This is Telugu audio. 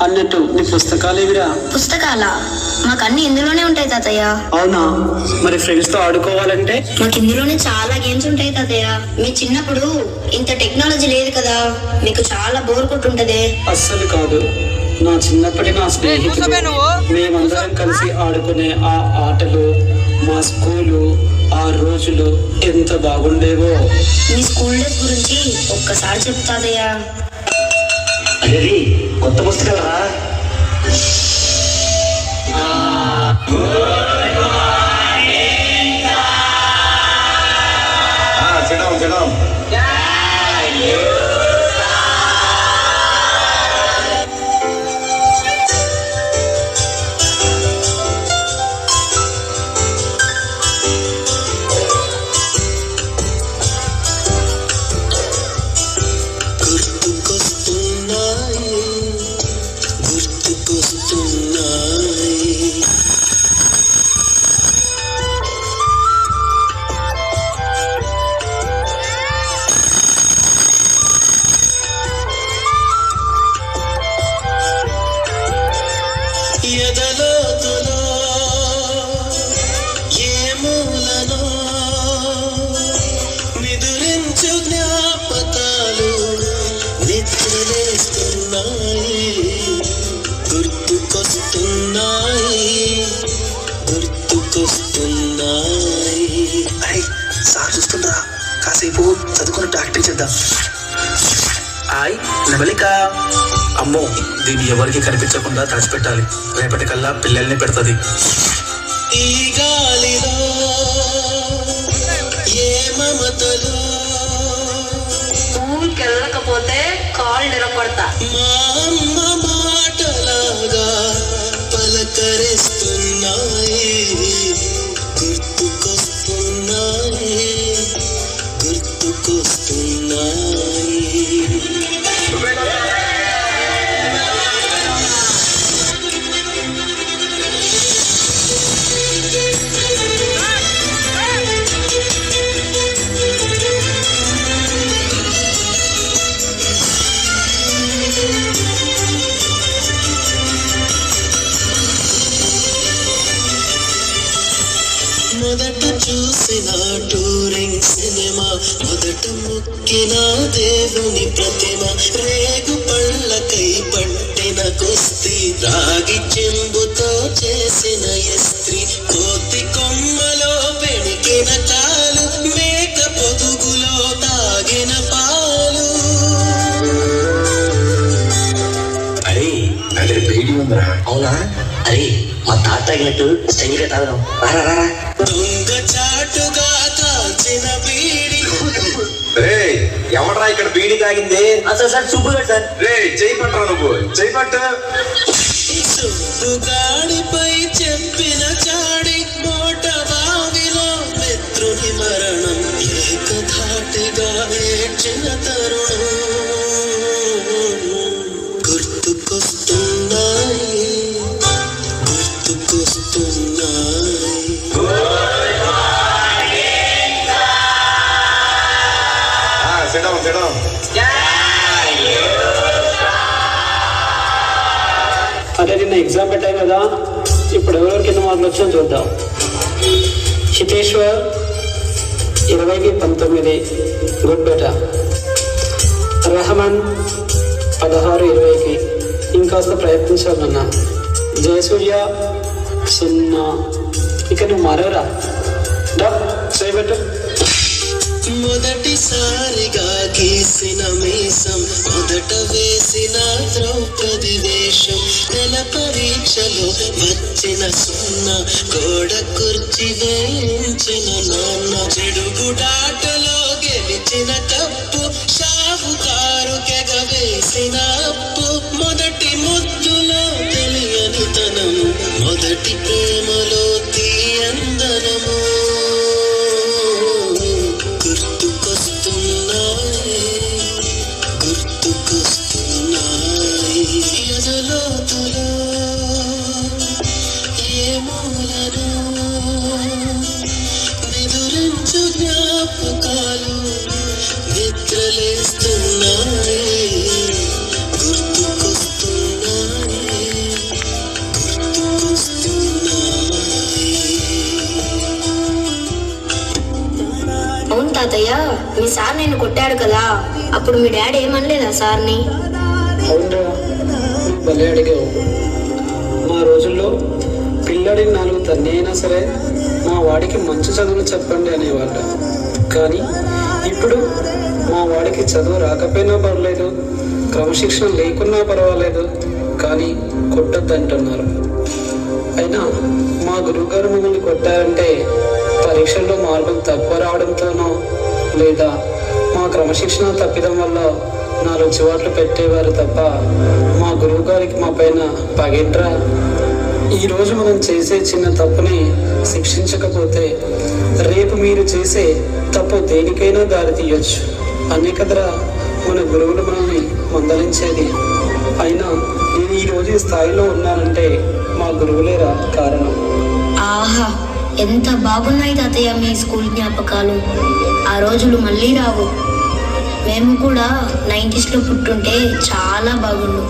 అన్నట్టు నీ పుస్తకాలు ఏవిరా? పుస్తకాలా? మాకు అన్ని ఇందులోనే ఉంటాయి తాతయ్య. అవునా? మరి ఫ్రెండ్స్ తో ఆడుకోవాలంటే? మాకు ఇందులోనే చాలా గేమ్స్ ఉంటాయి తాతయ్య. మీ చిన్నప్పుడు ఇంత టెక్నాలజీ లేదు కదా, మీకు చాలా బోర్ కొట్టుంటదే. అస్సలు కాదు, నా చిన్నప్పటి నా స్నేహితులు మేమందరం కలిసి ఆడుకునే ఆ ఆటలు, మా స్కూలు, ఆ రోజులు ఎంత బాగుండేవో. మీ స్కూల్ డేస్ గురించి ఒక్కసారి చెప్తాదయ్యా. అదే కొత్త పుస్తకాలా? చెడం ఎదలోతులో ఏ మూలనో నిదురించు జ్ఞాపకాలు నిద్రలేస్తున్నాయి, గుర్తుకొస్తున్నాయి. అరే సార్ చూస్తుండ్రా, కాసేపు చదువుకున్నట్టు యాక్టింగ్ చేద్దాం. హాయ్ నవలిక. అమ్మో, దీన్ని ఎవరికి కనిపించకుండా దాచిపెట్టాలి, రేపటికల్లా పిల్లల్ని పెడుతుంది. ఈ గాలిలో ఏ మమతలో స్కూల్కి వెళ్ళకపోతే కాల్ నిలబడతా. మా అమ్మ మాటలాగా పలకరిస్తున్నాయి, గుర్తుకొస్తున్నాయి. మొదట చూసిన టూరింగ్ సినిమా, మొదట ముక్కిన దేవుని ప్రతిమ, రేగు పళ్ళకై పట్టిన కుస్తీ, రాగి చెంబుతో చేసిన ఇస్త్రీ, కోతి కొమ్మలో పెణికిన కాలు, మేక పొదుగులో తాగిన పాలు. అరే దగ్గర బీడి ఉందిరా. అవునా? అరే మా తాత తాగినట్టు స్టైల్ గా తాగడం. రారా. దొంగ చాటుగా కాల్చిన బీడి. ఎవడరా ఇక్కడ బీడి తాగింది? అసలు సార్ సూపర్ సార్. రే చెయ్యి పట్టరా, నువ్వు చెయ్యి పట్టు. సుబ్బుగాడిపై చెప్పిన చాడి, మోట బావిలో మిత్రుని మరణం, ఏకధాటిగా ఏడ్చిన తరుణం. గుర్తుకొస్తున్నాయి. చెడం అదే నిన్న ఎగ్జామ్ పెట్టాయి కదా, ఇప్పుడు ఎవరెవరికి ఎన్ని మార్కులు వచ్చాయో చూద్దాం. హితేశ్వర్ 20కి 19, గుడ్ బెట. రెహమాన్ 16 20కి, ఇంకాస్త ప్రయత్నించాలన్న. జయసూర్య 0. ఇక నువ్వు మారేరా, చేయబెట్టు. మొదటిసారిగా గీసిన మీసం, మొదట వేసిన ద్రౌపది వేషం, నెల పరీక్షలో వచ్చిన 0, గోడ కుర్చీ వేయించిన నాన్న, చెడుగుడాటలో గెలిచిన కప్పు, షావుకారు కెగవేసిన అప్పు, మొదటి ముద్దులో తెలియని తనము, మొదటి ప్రేమలో తీయందనము. ఎదలోతులో ఏ మూలనో నిదురించు జ్ఞాపకాలు నిద్రలేస్తున్నాయి, గుర్తుకొస్తున్నాయి. సార్ నేను కొట్టాడు కదా, అప్పుడు మీ డాడీ ఏమనలేదా సార్ని? అవునరా, నువ్వు భలే అడిగావు. మా రోజుల్లో పిల్లడి 4 తన్నైనా సరే మా వాడికి మంచి చదువులు చెప్పండి అనేవాళ్ళు. కానీ ఇప్పుడు మా వాడికి చదువు రాకపోయినా పర్లేదు, క్రమశిక్షణ లేకున్నా పర్వాలేదు, కానీ కొట్టొద్దంటున్నారు. అయినా మా గురువుగారు మమ్మల్ని కొట్టారంటే పరీక్షల్లో మార్కులు తక్కువ రావడంతోనో లేదా మా క్రమశిక్షణ తప్పిదం వల్ల 4 చివాట్లు పెట్టేవారు తప్ప మా గురువు గారికి మా పైన పగేంట్రా. ఈరోజు మనం చేసే చిన్న తప్పుని శిక్షించకపోతే రేపు మీరు చేసే తప్పు దేనికైనా దారి తీయొచ్చు అనే కదరా మన గురువులు మనల్ని మందలించేది. అయినా నేను ఈరోజు ఈ స్థాయిలో ఉన్నానంటే మా గురువులేరా కారణం. ఆహా, ఎంత బాగున్నాయి తాతయ్య మీ స్కూల్ జ్ఞాపకాలు. ఆ రోజులు మళ్ళీ రావు. మేము కూడా 90s లో పుట్టుంటే చాలా బాగుండు.